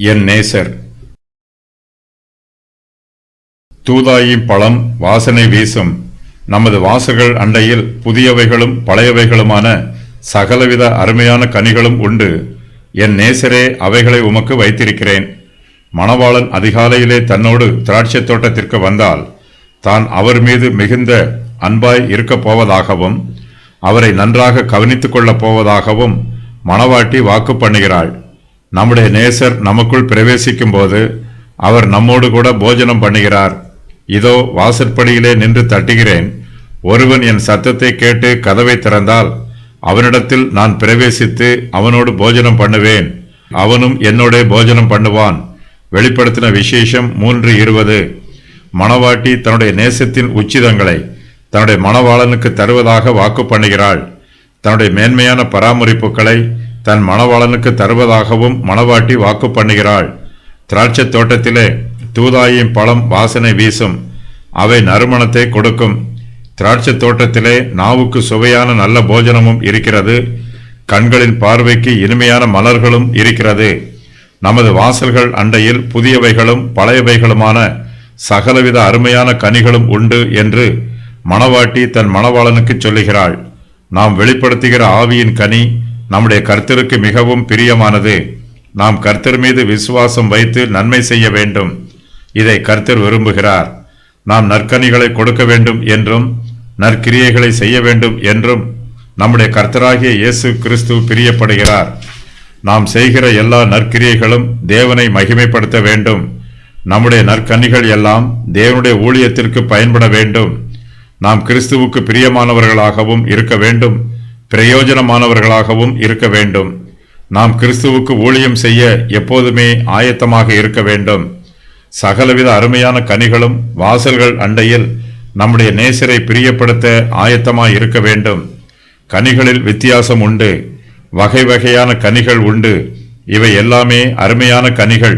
என் நேசர். தூதாயின் பழம் வாசனை வீசும். நமது வாசல்கள் அண்டையில் புதியவைகளும் பழையவைகளுமான சகலவித அருமையான கனிகளும் உண்டு. என் நேசரே, அவைகளை உமக்கு வைத்திருக்கிறேன். மணவாளன் அதிகாலையிலே தன்னோடு திராட்சை தோட்டத்திற்கு வந்தால் தான் அவர் மீது மிகுந்த அன்பாய் இருக்கப் போவதாகவும் அவரை நன்றாக கவனித்துக் கொள்ளப் போவதாகவும் மணவாட்டி வாக்கு பண்ணுகிறாள். நம்முடைய நேசர் நமக்குள் பிரவேசிக்கும் போது அவர் நம்மோடு கூட போஜனம் பண்ணுகிறார். இதோ வாசற்படியிலே நின்று தட்டுகிறேன். ஒருவன் என் சத்தத்தை கேட்டு கதவை திறந்தால் அவனிடத்தில் நான் பிரவேசித்து அவனோடு போஜனம் பண்ணுவேன், அவனும் என்னோட போஜனம் பண்ணுவான். வெளிப்படுத்தின விசேஷம் 3:20. மணவாட்டி தன்னுடைய நேசத்தின் உச்சிதங்களை தன்னுடைய மணவாளனுக்கு தருவதாக வாக்கு பண்ணுகிறாள். தன்னுடைய மேன்மையான பராமரிப்புகளை தன் மணவாளனுக்கு தருவதாகவும் மணவாட்டி வாக்கு பண்ணுகிறாள். திராட்சை தோட்டத்திலே தூதாயின் பழம் வாசனை வீசும். அவை நறுமணத்தை கொடுக்கும். திராட்சை தோட்டத்திலே நாவுக்கு சுவையான நல்ல போஜனமும் இருக்கிறது. கண்களின் பார்வைக்கு இனிமையான மலர்களும் இருக்கிறது. நமது வாசல்கள் அண்டையில் புதியவைகளும் பழையவைகளுமான சகலவித அருமையான கனிகளும் உண்டு என்று மணவாட்டி தன் மணவாளனுக்கு சொல்லுகிறாள். நாம் வெளிப்படுத்துகிற ஆவியின் கனி நம்முடைய கர்த்தருக்கு மிகவும் பிரியமானது. நாம் கர்த்தர் மீது விசுவாசம் வைத்து நன்மை செய்ய வேண்டும். இதை கர்த்தர் விரும்புகிறார். நாம் நற்கனிகளை கொடுக்க வேண்டும் என்றும் நற்கிரியைகளை செய்ய வேண்டும் என்றும் நம்முடைய கர்த்தராகிய இயேசு கிறிஸ்து பிரியப்படுகிறார். நாம் செய்கிற எல்லா நற்கிரியைகளும் தேவனை மகிமைப்படுத்த வேண்டும். நம்முடைய நற்கனிகள் எல்லாம் தேவனுடைய ஊழியத்திற்கு பயன்பட வேண்டும். நாம் கிறிஸ்துவுக்கு பிரியமானவர்களாகவும் இருக்க வேண்டும், பிரயோஜனமானவர்களாகவும் இருக்க வேண்டும். நாம் கிறிஸ்துவுக்கு ஊழியம் செய்ய எப்போதுமே ஆயத்தமாக இருக்க வேண்டும். சகலவித அருமையான கனிகளும் வாசல்கள் அண்டையில் நம்முடைய நேசரை பிரியப்படுத்த ஆயத்தமாய் இருக்க வேண்டும். கனிகளில் வித்தியாசம் உண்டு. வகை வகையான கனிகள் உண்டு. இவை எல்லாமே அருமையான கனிகள்.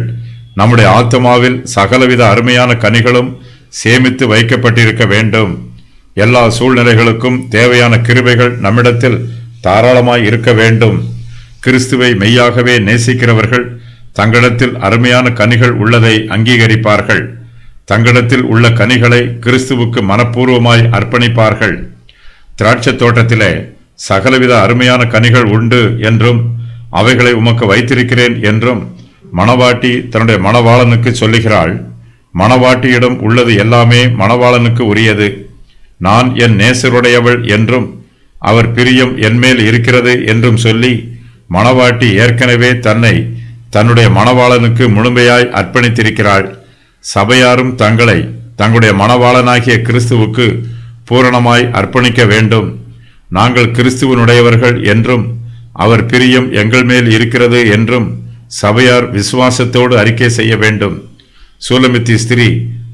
நம்முடைய ஆத்மாவில் சகலவித அருமையான கனிகளும் சேமித்து வைக்கப்பட்டிருக்க வேண்டும். எல்லா சூழ்நிலைகளுக்கும் தேவையான கிருபைகள் நம்மிடத்தில் தாராளமாய் இருக்க வேண்டும். கிறிஸ்துவை மெய்யாகவே நேசிக்கிறவர்கள் தங்களிடத்தில் அருமையான கனிகள் உள்ளதை அங்கீகரிப்பார்கள். தங்களிடத்தில் உள்ள கனிகளை கிறிஸ்துவுக்கு மனப்பூர்வமாய் அர்ப்பணிப்பார்கள். திராட்சை தோட்டத்திலே சகலவித அருமையான கனிகள் உண்டு என்றும் அவைகளை உமக்கு வைத்திருக்கிறேன் என்றும் மணவாட்டி தன்னுடைய மணவாளனுக்கு சொல்லுகிறாள். மணவாட்டியிடம் உள்ளது எல்லாமே மணவாளனுக்கு உரியது. நான் என் நேசருடையவள் என்றும் அவர் பிரியம் என்மேல் இருக்கிறது என்றும் சொல்லி மணவாட்டி ஏற்கனவே தன்னை தன்னுடைய மணவாளனுக்கு முழுமையாய் அர்ப்பணித்திருக்கிறாள். சபையாரும் தங்களை தங்களுடைய மணவாளனாகிய கிறிஸ்துவுக்கு பூரணமாய் அர்ப்பணிக்க வேண்டும். நாங்கள் கிறிஸ்துவனுடையவர்கள் என்றும் அவர் பிரியம் எங்கள் மேல் இருக்கிறது என்றும் சபையார் விசுவாசத்தோடு அறிக்கை செய்ய வேண்டும். சூலமித்தி ஸ்திரீ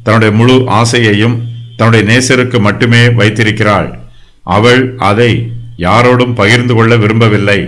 தன்னுடைய முழு ஆசையையும் தன்னுடைய நேசருக்கு மட்டுமே வைத்திருக்கிறாள். அவள் அதை யாரோடும் பகிர்ந்து கொள்ள விரும்பவில்லை.